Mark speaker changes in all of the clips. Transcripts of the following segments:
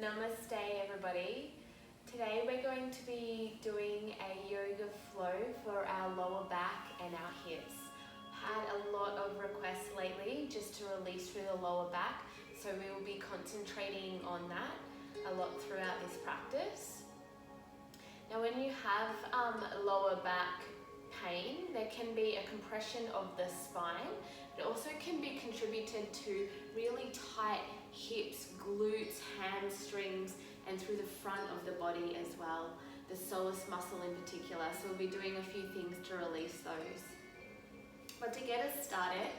Speaker 1: Namaste everybody. Today we're going to be doing a yoga flow for our lower back and our hips. Had a lot of requests lately just to release through the lower back, so we will be concentrating on that a lot throughout this practice. Now when you have lower back pain, there can be a compression of the spine. It also can be contributed to really tight hips, glutes, hamstrings, and through the front of the body as well, the psoas muscle in particular. So we'll be doing a few things to release those. But to get us started,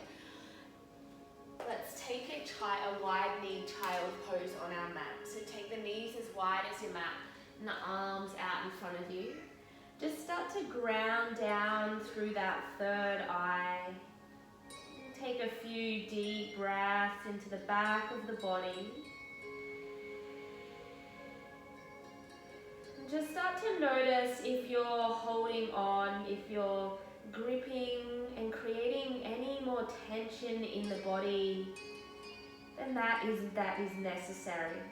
Speaker 1: let's take a wide-kneed child pose on our mat. So take the knees as wide as your mat and the arms out in front of you. Just start to ground down through that third eye. Take a few deep breaths into the back of the body. And just start to notice if you're holding on, if you're gripping and creating any more tension in the body, then that is necessary.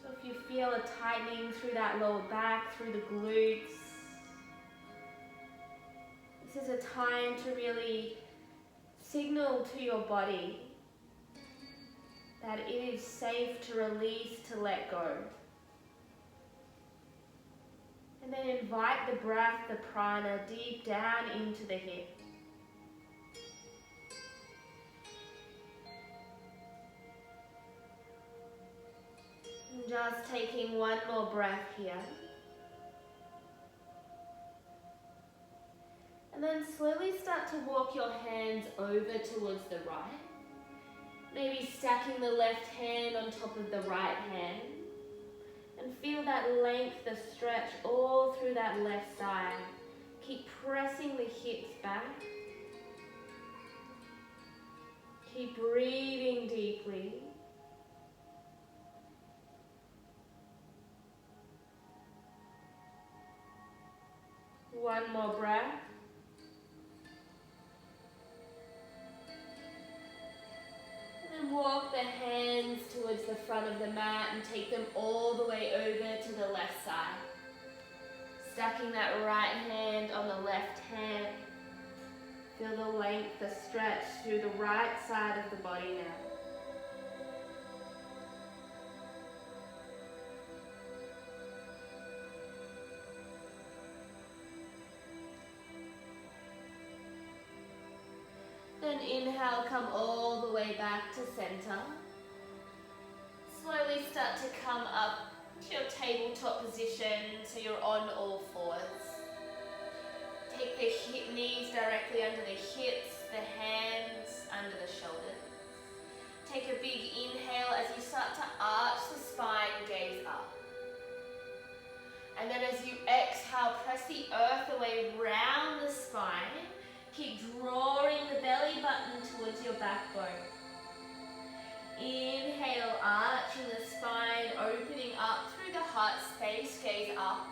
Speaker 1: So if you feel a tightening through that lower back, through the glutes, this is a time to really signal to your body that it is safe to release, to let go. And then invite the breath, the prana, deep down into the hip. And just taking one more breath here. And then slowly start to walk your hands over towards the right. Maybe stacking the left hand on top of the right hand. And feel that length, the stretch all through that left side. Keep pressing the hips back. Keep breathing deeply. One more breath. And walk the hands towards the front of the mat and take them all the way over to the left side. Stacking that right hand on the left hand. Feel the length, the stretch through the right side of the body now. Then inhale, come all the way back to center. Slowly start to come up to your tabletop position so you're on all fours. Take the knees directly under the hips, the hands under the shoulders. Take a big inhale as you start to arch the spine, gaze up. And then as you exhale, press the earth away round the spine. Keep drawing the belly button towards your backbone. Inhale, arching the spine, opening up through the heart space, gaze up.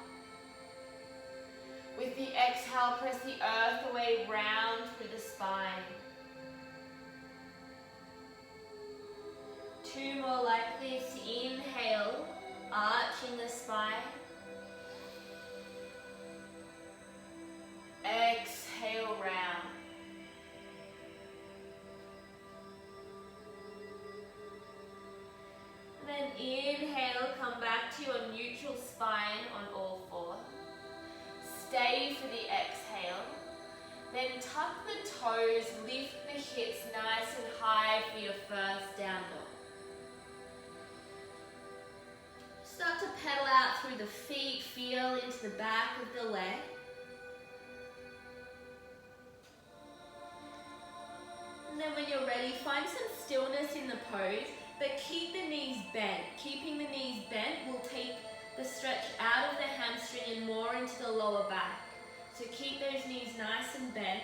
Speaker 1: With the exhale, press the earth away round through the spine. Two more like this. Inhale, arching the spine. Exhale, round. And then inhale, come back to your neutral spine on all fours. Stay for the exhale. Then tuck the toes, lift the hips nice and high for your first down dog. Start to pedal out through the feet, feel into the back of the leg. And then when you're ready, find some stillness in the pose, but keep the knees bent. Keeping the knees bent will take the stretch out of the hamstring and more into the lower back. So keep those knees nice and bent.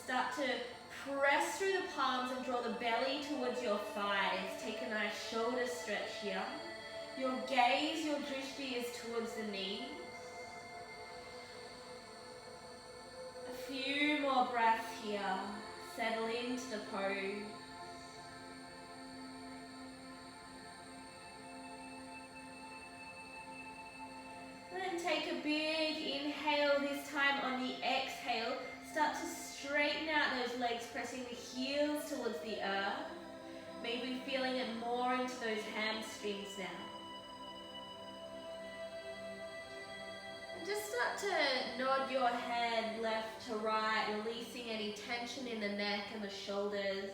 Speaker 1: Start to press through the palms and draw the belly towards your thighs. Take a nice shoulder stretch here. Your gaze, your drishti is towards the knees. A few more breaths here. Settle into the pose.
Speaker 2: take a big inhale this time. On the exhale, start to straighten out those legs, pressing the heels towards the earth. Maybe feeling it more into those hamstrings now. And just start to nod your head left to right, releasing any tension in the neck and the shoulders.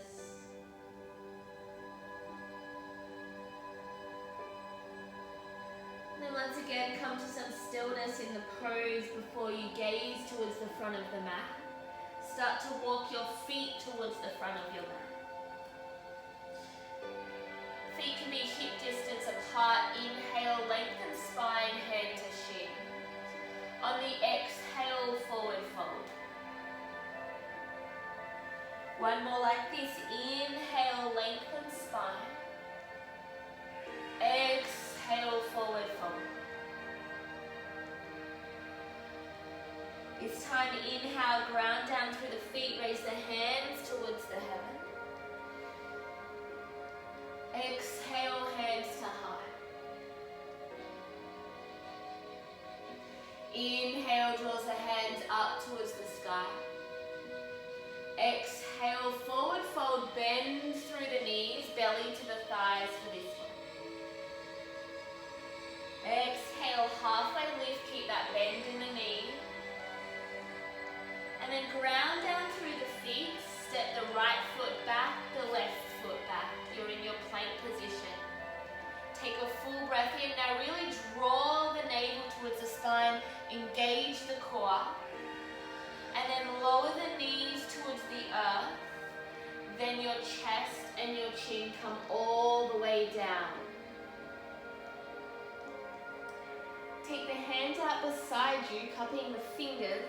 Speaker 2: And then once again, come to some stillness in the pose before you gaze towards the front of the mat. Start to walk your feet towards the front of your mat. Feet can be hip distance apart. Inhale, lengthen spine, head to shin. On the exhale, forward fold. One more like this. Inhale, lengthen spine. Exhale, forward fold. This time, inhale, ground down through the feet, raise the hands towards the heaven. Exhale, hands to heart. Inhale, draws the hands up towards the sky. Exhale, forward fold, bend through the knees, belly to the thighs for this one. Exhale, halfway lift, keep that bend in the knee. And then ground down through the feet, step the right foot back, the left foot back. You're in your plank position. Take a full breath in. Now really draw the navel towards the spine, engage the core. And then lower the knees towards the earth. Then your chest and your chin come all the way down. Take the hands out beside you, cupping the fingers.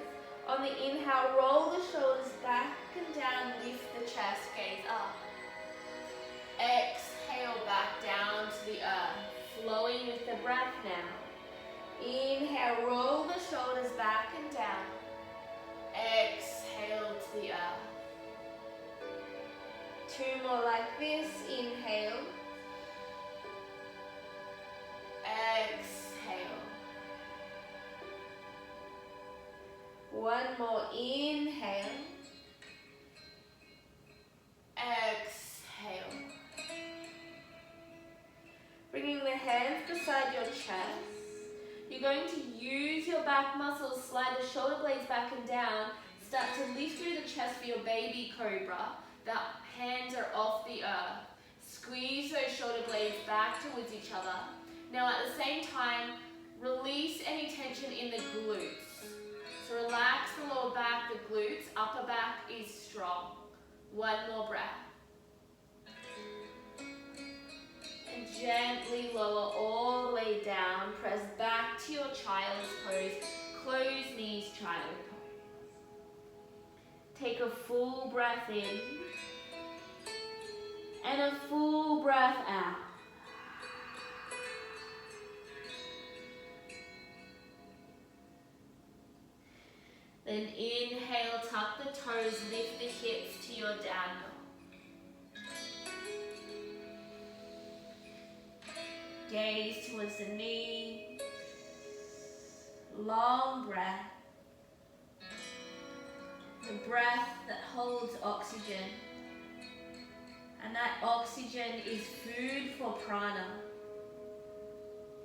Speaker 2: On the inhale, roll the shoulders back and down, lift the chest, gaze up. Exhale, back down to the earth, flowing with the breath now. Inhale, roll the shoulders back and down. Exhale to the earth. Two more like this. Inhale. Exhale. One more. Inhale. Exhale. Bringing the hands beside your chest. You're going to use your back muscles, slide the shoulder blades back and down. Start to lift through the chest for your baby cobra. The hands are off the earth. Squeeze those shoulder blades back towards each other. Now at the same time, release any tension in the glutes. So relax the lower back, the glutes, upper back is strong. One more breath. And gently lower all the way down. Press back to your child's pose. Close knees, child pose. Take a full breath in. And a full breath out. Then inhale, tuck the toes, lift the hips to your down dog. Gaze towards the knees. Long breath. The breath that holds oxygen. And that oxygen is food for prana.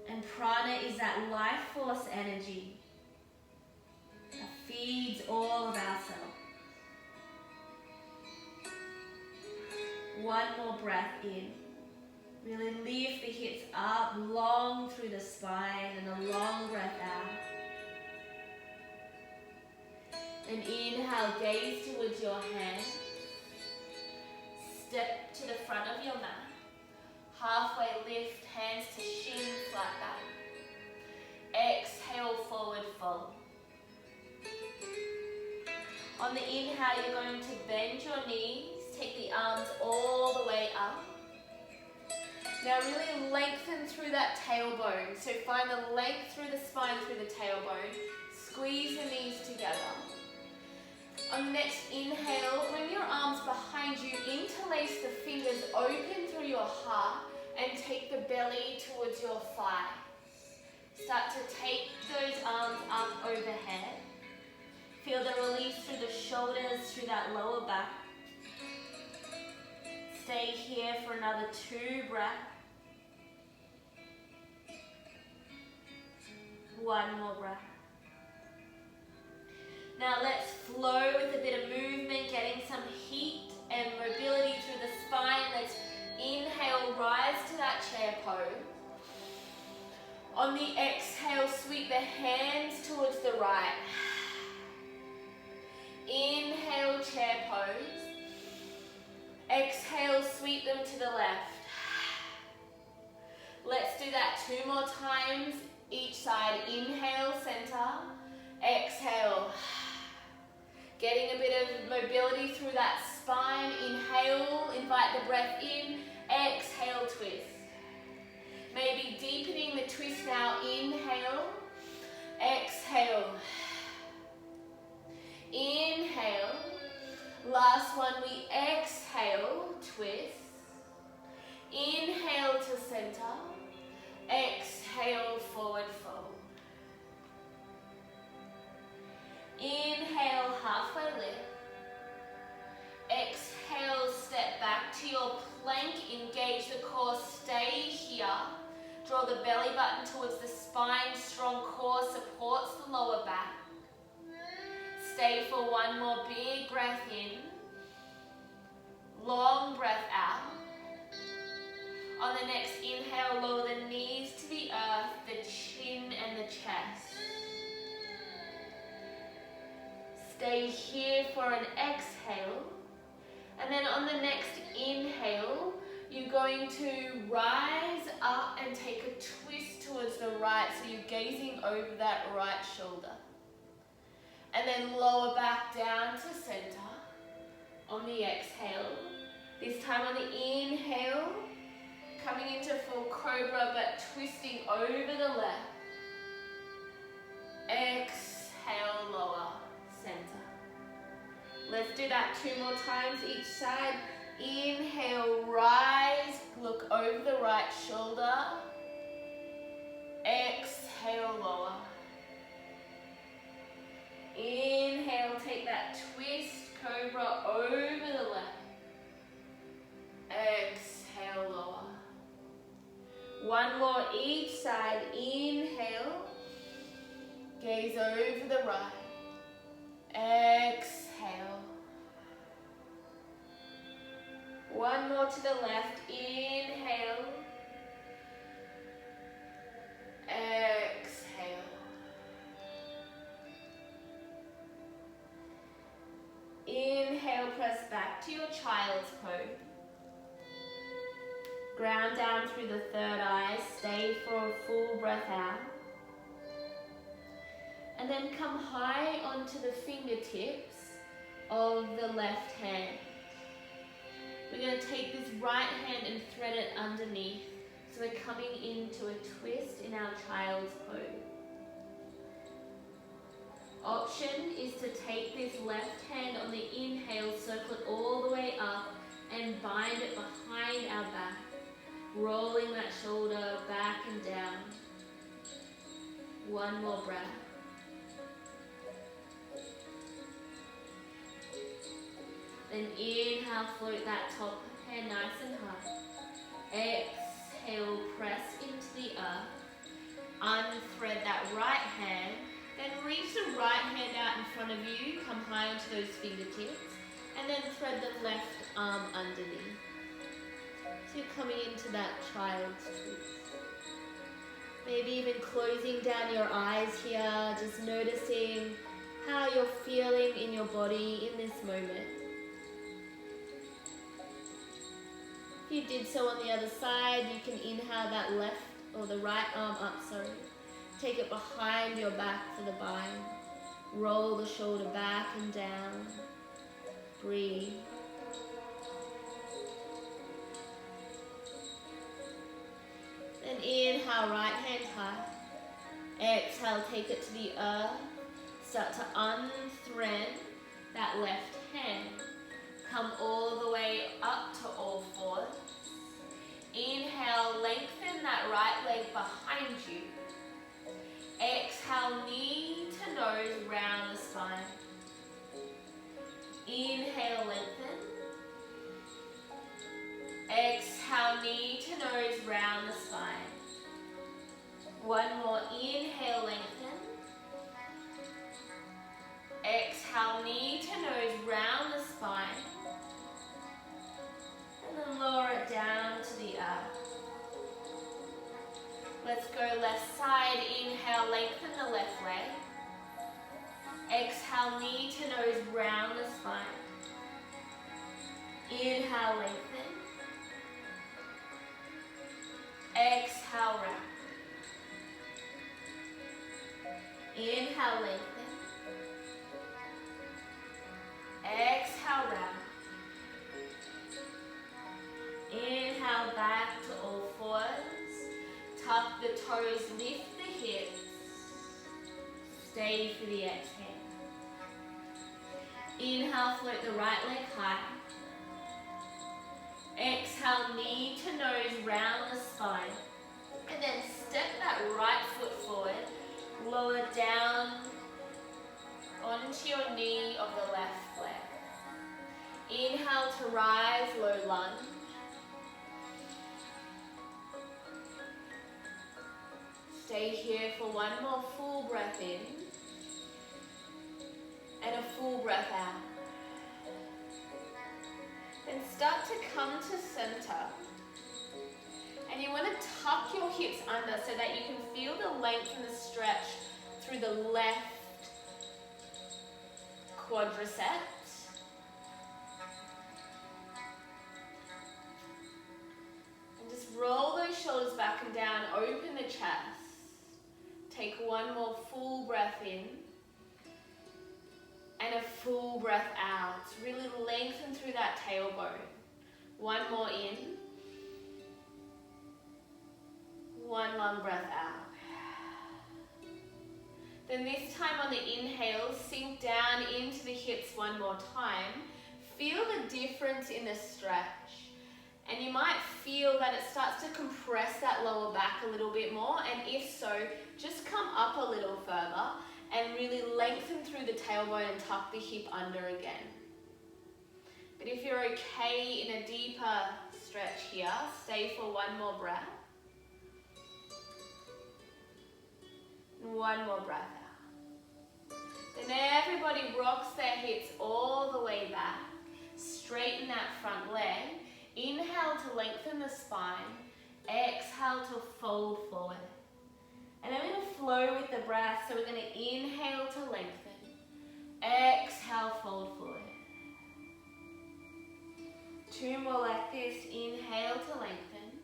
Speaker 2: And prana is that life force energy that feeds all of ourselves. One more breath in. Really lift the hips up, long through the spine, and a long breath out. And inhale, gaze towards your hands. Step to the front of your mat. Halfway lift, hands to shin, flat back. Exhale, forward fold. On the inhale, you're going to bend your knees, take the arms all the way up. Now really lengthen through that tailbone. So find the length through the spine, through the tailbone. Squeeze the knees together. On the next inhale, bring your arms behind you, interlace the fingers, open through your heart, and take the belly towards your thighs. Start to take those arms up overhead. Feel the release through the shoulders, through that lower back. Stay here for another 2 breaths. 1 more breath. Now let's flow with a bit of movement, getting some heat and mobility through the spine. Let's inhale, rise to that chair pose. On the exhale, sweep the hands towards the right. Inhale, chair pose. Exhale, sweep them to the left. Let's do that 2 more times, each side. Inhale, center. Exhale. Getting a bit of mobility through that spine. Inhale, invite the breath in. Exhale, twist. Maybe deepening the twist now. Inhale. Exhale. Inhale. Last one, we exhale, twist. Inhale to center. Exhale, forward fold. Inhale, halfway lift. Exhale, step back to your plank. Engage the core, stay here. Draw the belly button towards the spine. Strong core supports the lower back. Stay for 1 more big breath in. Long breath out. On the next inhale, lower the knees to the earth, the chin and the chest. Stay here for an exhale. And then on the next inhale, you're going to rise up and take a twist towards the right. So you're gazing over that right shoulder. And then lower back down to center on the exhale. This time on the inhale, coming into full cobra but twisting over the left. Exhale, lower, center. Let's do that 2 more times each side. Inhale, rise, look over the right shoulder. Exhale, lower. Inhale, take that twist, cobra over the left. Exhale, lower. 1 more each side. Inhale, gaze over the right. Exhale. 1 more to the left. Inhale. Exhale. Inhale, press back to your child's pose. Ground down through the third eye. Stay for a full breath out. And then come high onto the fingertips of the left hand. We're going to take this right hand and thread it underneath. So we're coming into a twist in our child's pose. Option is to take this left hand on the inhale, circle it all the way up and bind it behind our back, rolling that shoulder back and down. 1 more breath. Then inhale, float that top hand nice and high. Exhale, press into the earth. Unthread that right hand. Then reach the right hand out in front of you. Come high onto those fingertips. And then thread the left arm underneath. So you're coming into that child's twist. Maybe even closing down your eyes here. Just noticing how you're feeling in your body in this moment. If you did so on the other side, you can inhale that left or the right arm up, Take it behind your back for the bind. Roll the shoulder back and down. Breathe. Then inhale, right hand high. Exhale, take it to the earth. Start to unthread that left hand. Come all the way up to all fours. Inhale, lengthen that right leg behind you. knee to nose, round the spine. One more, inhale, lengthen. Exhale, knee to nose, round the spine. And then lower it down to the earth. Let's go left side, inhale, lengthen the left leg. Exhale, knee to nose, round the spine. Inhale, lengthen. Exhale, round. Inhale, lengthen. Exhale, round. Inhale, back to all fours. Tuck the toes, lift the hips. Stay for the exhale. Inhale, float the right leg high. Exhale, knee to nose, round the spine. And then step that right foot forward. Lower down onto your knee of the left leg. Inhale to rise, low lunge. Stay here for one more full breath in and a full breath out. Then start to come to center. And you want to tuck your hips under so that you can feel the length and the stretch through the left quadriceps. And just roll those shoulders back and down, open the chest. Take one more full breath in and a full breath out. Really lengthen through that tailbone. One more in. One long breath out. Then this time on the inhale, sink down into the hips one more time. Feel the difference in the stretch. And you might feel that it starts to compress that lower back a little bit more. And if so, just come up a little further and really lengthen through the tailbone and tuck the hip under again. But if you're okay in a deeper stretch here, stay for one more breath. One more breath out. Then everybody rocks their hips all the way back. Straighten that front leg. Inhale to lengthen the spine. Exhale to fold forward. And then we're going to flow with the breath. So we're going to inhale to lengthen. Exhale, fold forward. Two more like this. Inhale to lengthen.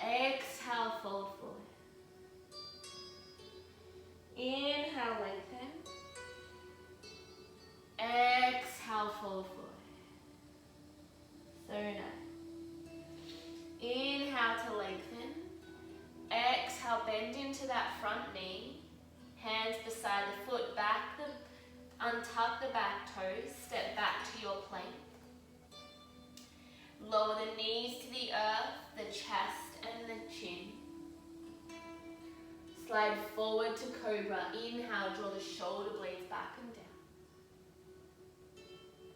Speaker 2: Exhale, fold forward. Inhale, lengthen. Exhale, fold forward. So nice. Inhale to lengthen. Exhale, bend into that front knee. Hands beside the foot, untuck the back toes, step back to your plank. Lower the knees to the earth, the chest and the chin. Slide forward to cobra. Inhale, draw the shoulder blades back and down.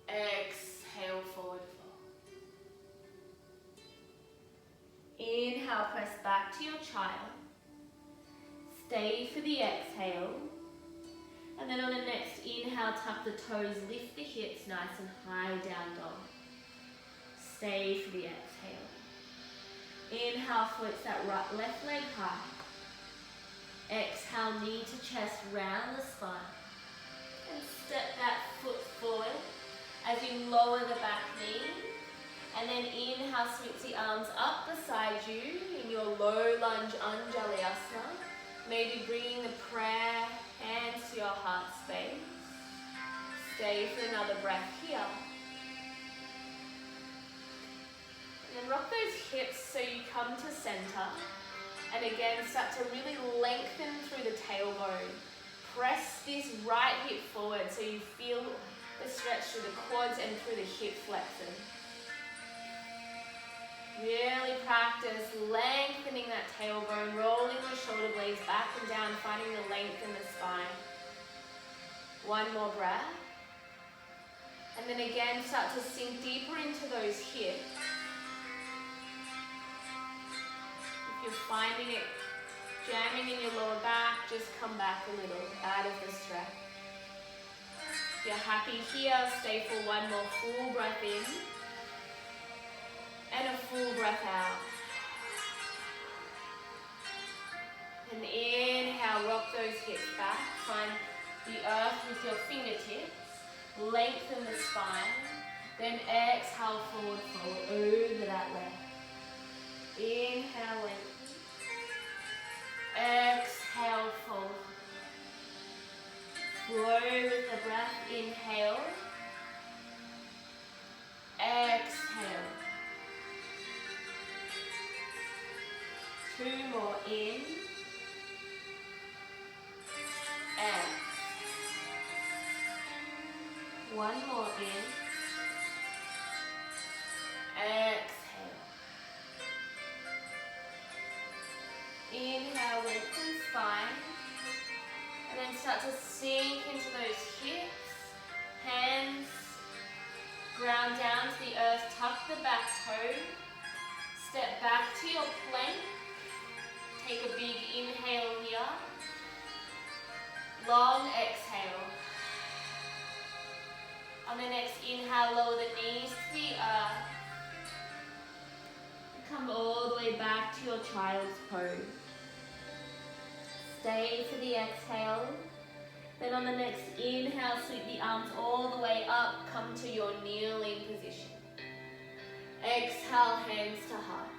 Speaker 2: Exhale, forward fold. Inhale, press back to your child. Stay for the exhale. And then on the next inhale, tuck the toes, lift the hips nice and high, down dog. Stay for the exhale. Inhale, floats that left leg high. Exhale, knee to chest, round the spine. And step that foot forward as you lower the back knee. And then inhale, sweep the arms up beside you in your low lunge Anjali-asana. Maybe bringing the prayer hands to your heart space. Stay for another breath here. And then rock those hips so you come to center. And again, start to really lengthen through the tailbone. Press this right hip forward so you feel the stretch through the quads and through the hip flexors. Really practice lengthening that tailbone, rolling the shoulder blades back and down, finding the length in the spine. One more breath. And then again, start to sink deeper into those hips.
Speaker 1: you're finding it jamming in your lower back, just come back a little out of the stretch. If you're happy here, stay for one more full breath in and a full breath out. And inhale, rock those hips back. Find the earth with your fingertips. Lengthen the spine. Then exhale, forward fold over that leg. Inhale, lengthen. Exhale, fold. Flow with the breath. Inhale. Exhale. 2 more in. And 1 more in. Exhale. Inhale, lengthen spine. And then start to sink into those hips. Hands ground down to the earth. Tuck the back toe. Step back to your plank. Take a big inhale here. Long exhale. On the next inhale, lower the knees to the earth. Come all the way back to your child's pose. Stay for the exhale. Then on the next inhale, sweep the arms all the way up. Come to your kneeling position. Exhale, hands to heart.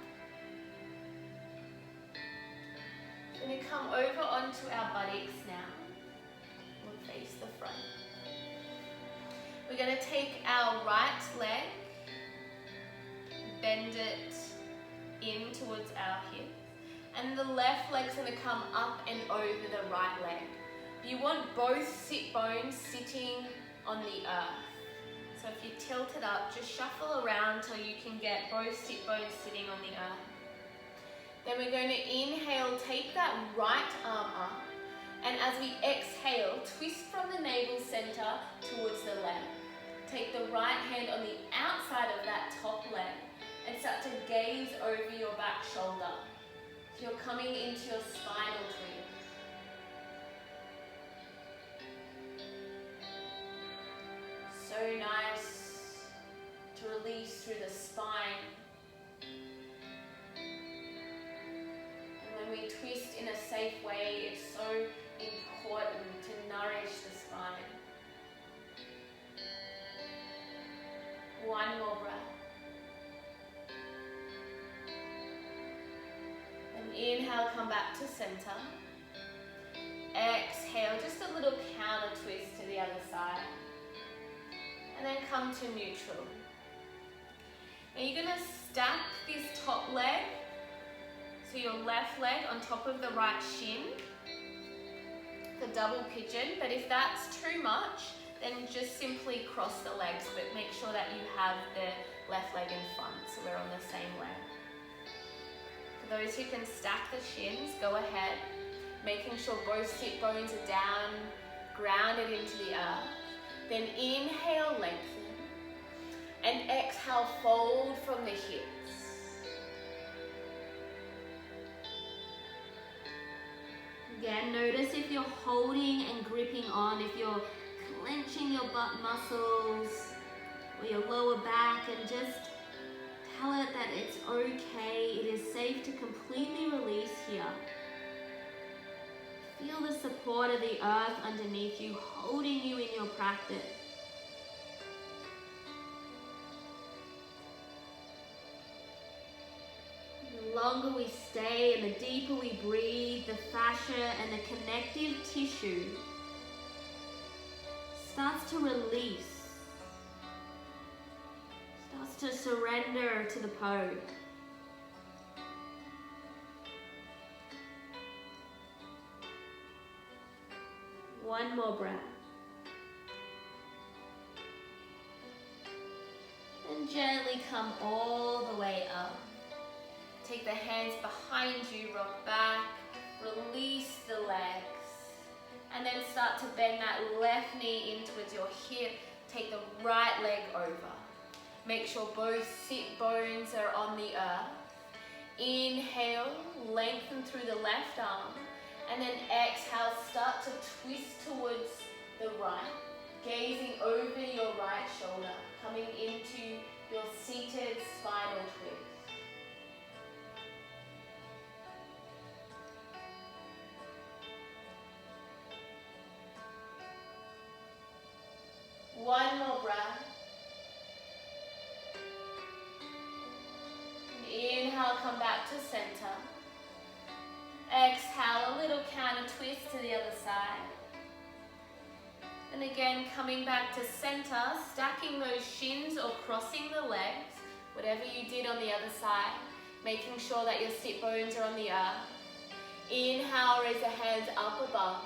Speaker 1: We're going to come over onto our buttocks now. We'll face the front. We're going to take our right leg, bend it in towards our hips, and the left leg's going to come up and over the right leg. You want both sit bones sitting on the earth. So if you tilt it up, just shuffle around till you can get both sit bones sitting on the earth. Then we're going to inhale, take that right arm up, and as we exhale, twist from the navel center towards the left. Take the right hand on the outside of that top leg and start to gaze over your back shoulder. So you're coming into your spinal tree. So nice to release through the spine. And when we twist in a safe way, it's so important to nourish the spine. One more breath. And inhale, come back to center. Exhale, just a little counter twist to the other side. And then come to neutral. Now you're going to stack this top leg, so your left leg on top of the right shin, the double pigeon. But if that's too much, then just simply cross the legs, but make sure that you have the left leg in front, so we're on the same leg. For those who can stack the shins, go ahead, making sure both sit bones are down, grounded into the earth. Then inhale, lengthen, and exhale, fold from the hips. Again, notice if you're holding and gripping on, if you're clenching your butt muscles or your lower back, and just tell it that it's okay, it is safe to completely release here. Feel the support of the earth underneath you, holding you in your practice. The longer we stay and the deeper we breathe, the fascia and the connective tissue starts to release, starts to surrender to the pose. One more breath. And gently come all the way up. Take the hands behind you, rock back, release the legs. And then start to bend that left knee in towards your hip. Take the right leg over. Make sure both sit bones are on the earth.
Speaker 2: Inhale, lengthen through the left arm. And then exhale, start to twist towards the right, gazing over your right shoulder, coming into your seated spinal twist. One more breath. Inhale, come back to center. Exhale, a little counter twist to the other side. And again, coming back to center, stacking those shins or crossing the legs, whatever you did on the other side, making sure that your sit bones are on the earth. Inhale, raise the hands up above.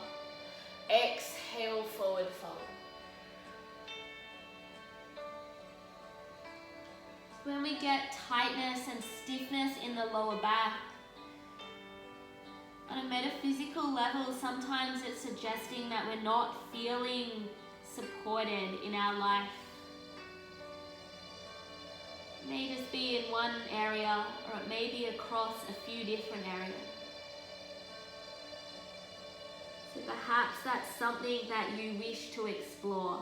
Speaker 2: Exhale, forward fold. When we get tightness and stiffness in the lower back, on a metaphysical level, sometimes it's suggesting that we're not feeling supported in our life. It may just be in one area, or it may be across a few different areas. So perhaps that's something that you wish to explore.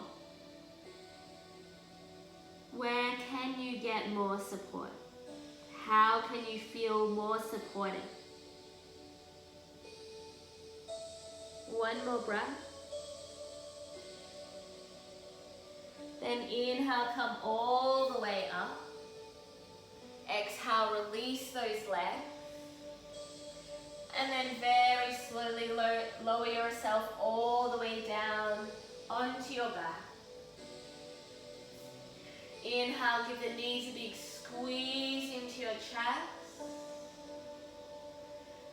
Speaker 2: Where can you get more support? How can you feel more supported? One more breath. Then inhale, come all the way up. Exhale, release those legs. And then very slowly lower yourself all the way down onto your back. Inhale, give the knees a big squeeze into your chest.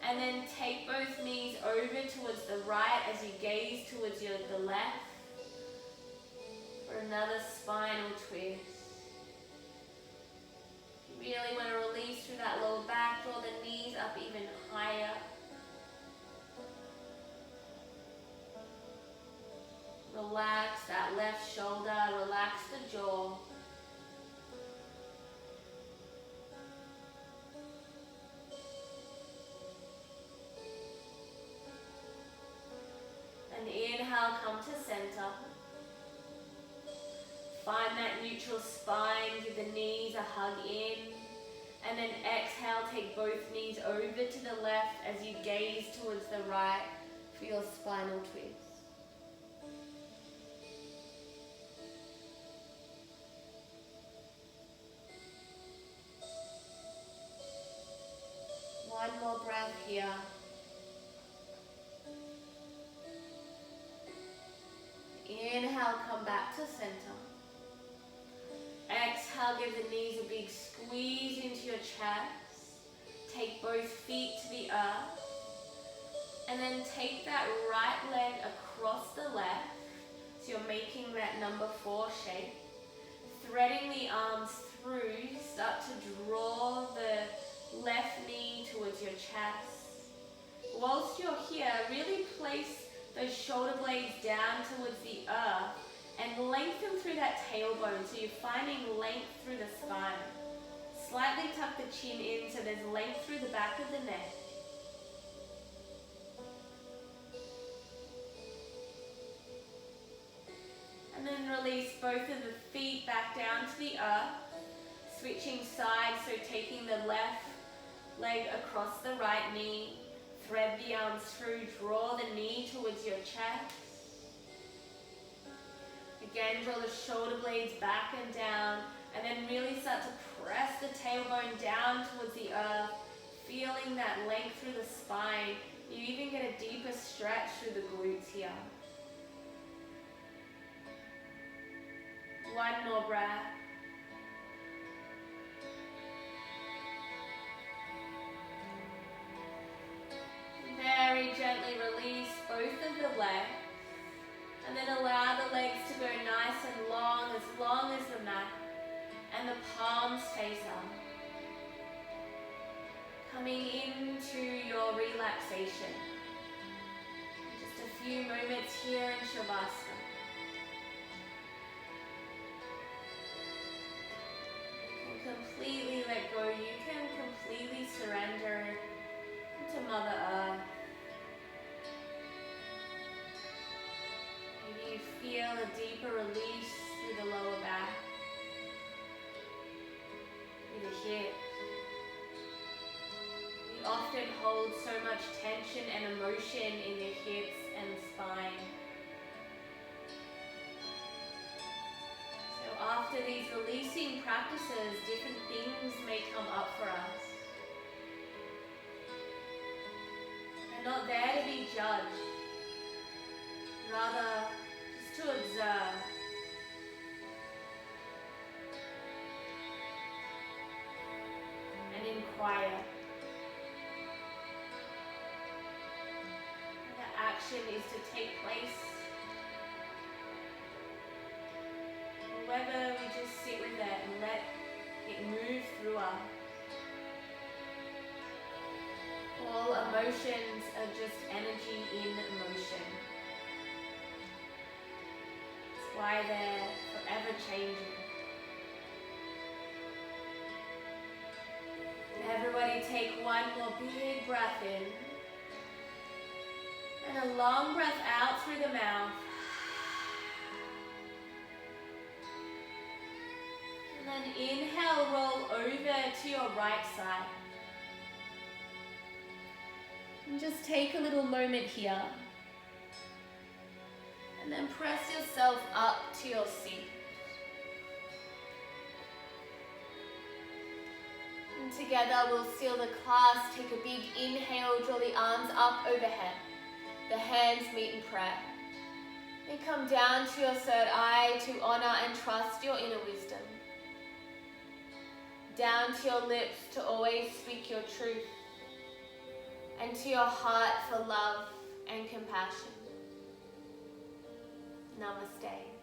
Speaker 2: And then take both knees over towards the right as you gaze towards the left for another spinal twist. You really want to release through that lower back, draw the knees up even higher. Relax that left shoulder, relax the jaw. And inhale, come to center. Find that neutral spine, give the knees a hug in. And then exhale, take both knees over to the left as you gaze towards the right for your spinal twist. One more breath here. Inhale, come back to center. Exhale, give the knees a big squeeze into your chest. Take both feet to the earth. And then take that right leg across the left. So you're making that number 4 shape. Threading the arms through, start to draw the left knee towards your chest. Whilst you're here, really place those shoulder blades down towards the earth and lengthen through that tailbone, so you're finding length through the spine. Slightly tuck the chin in so there's length through the back of the neck. And then release both of the feet back down to the earth, switching sides, so taking the left leg across the right knee. Thread the arms through, draw the knee towards your chest. Again, draw the shoulder blades back and down, and then really start to press the tailbone down towards the earth, feeling that length through the spine. You even get a deeper stretch through the glutes here. One more breath. Very gently release both of the legs, and then allow the legs to go nice and long as the mat, and the palms face up. Coming into your relaxation. Just a few moments here in Shavasana. You can completely let go. You can completely surrender. hip. We often hold so much tension and emotion in the hips and spine. So after these releasing practices, different things may come up for us. They're not there to be judged, rather just to observe. And inquire. And the action is to take place, or whether we just sit with it and let it move through us. All emotions are just energy in motion. That's why they're forever changing. Everybody take one more big breath in. And a long breath out through the mouth. And then inhale, roll over to your right side. And just take a little moment here. And then press yourself up to your seat. And together we'll seal the class. Take a big inhale, draw the arms up overhead. The hands meet in prayer. Then come down to your third eye to honor and trust your inner wisdom. Down to your lips to always speak your truth. And to your heart for love and compassion. Namaste.